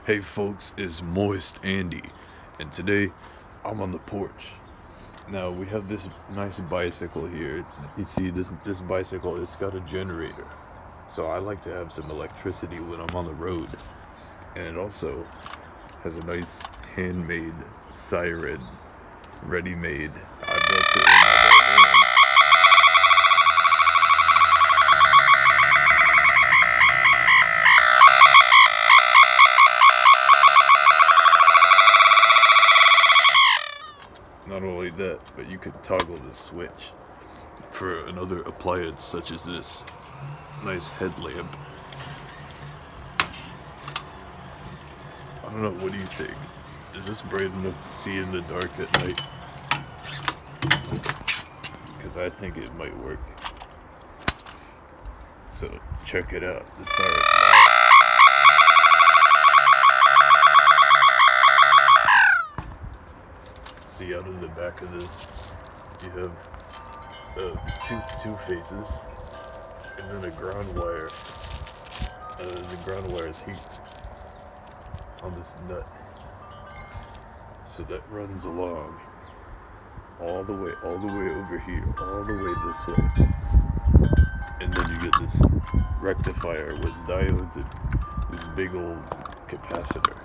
Hey folks, it's Moist Andy, and today I'm on the porch. Now we have this nice bicycle here. You see this bicycle, it's got a generator. So I like to have some electricity when I'm on the road. And it also has a nice handmade Siren, ready-made. I built it with my bare hands. Not only that, but you could toggle the switch for another appliance such as this nice headlamp. I don't know, what do you think? Is this bright enough to see in the dark at night? Because I think it might work. So check it out. The Siren. See, out of the back of this, you have two faces, and then a ground wire. The ground wire is heat on this nut, so that runs along all the way over here, all the way this way, and then you get this rectifier with diodes and this big old capacitor.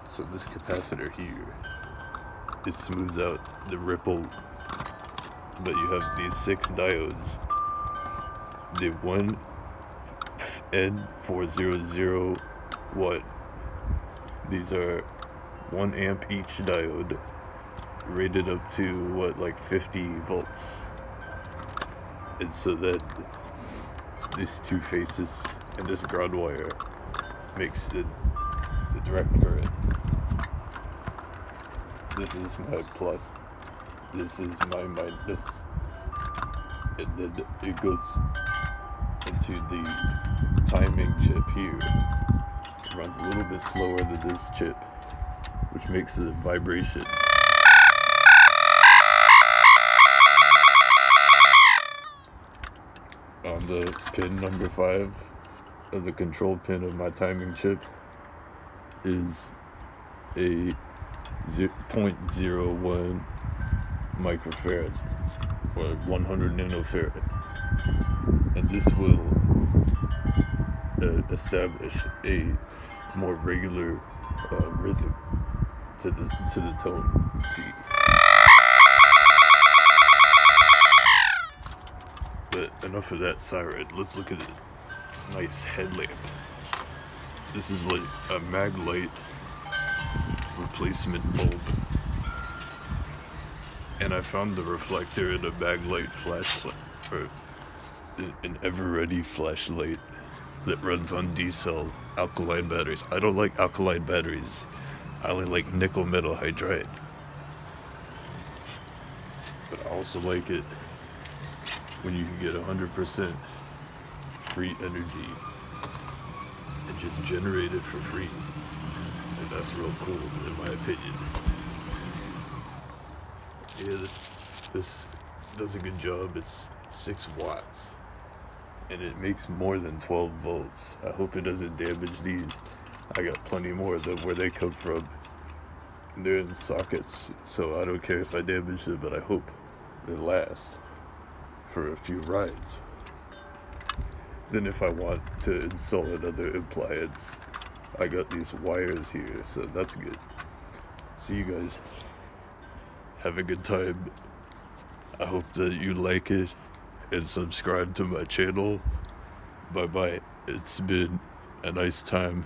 So this capacitor here, it smooths out the ripple, but you have these 6 diodes. The 1N400 these are 1 amp each diode, rated up to like 50 volts. And so that these 2 faces and this ground wire makes the direct current. This is my plus, this is my minus, and then it goes into the timing chip here. It runs a little bit slower than this chip, which makes a vibration. On the pin number 5 of the control pin of my timing chip is a 0.01 microfarad or 100 nanofarad, and this will establish a more regular rhythm to the tone C. But enough of that Siren. Let's look at it. This nice headlamp. This is like a mag light replacement bulb, and I found the reflector in a backlight flashlight, or an ever-ready flashlight that runs on D-cell alkaline batteries. I don't like alkaline batteries. I only like nickel metal hydride. But I also like it when you can get 100% free energy and just generate it for free. And that's real cool, in my opinion. Yeah, this does a good job. It's 6 watts, and it makes more than 12 volts. I hope it doesn't damage these. I got plenty more than where they come from. They're in sockets, so I don't care if I damage them, but I hope they last for a few rides. Then if I want to install another appliance, I got these wires here, so that's good. See you guys. Have a good time. I hope that you like it and subscribe to my channel. Bye bye. It's been a nice time.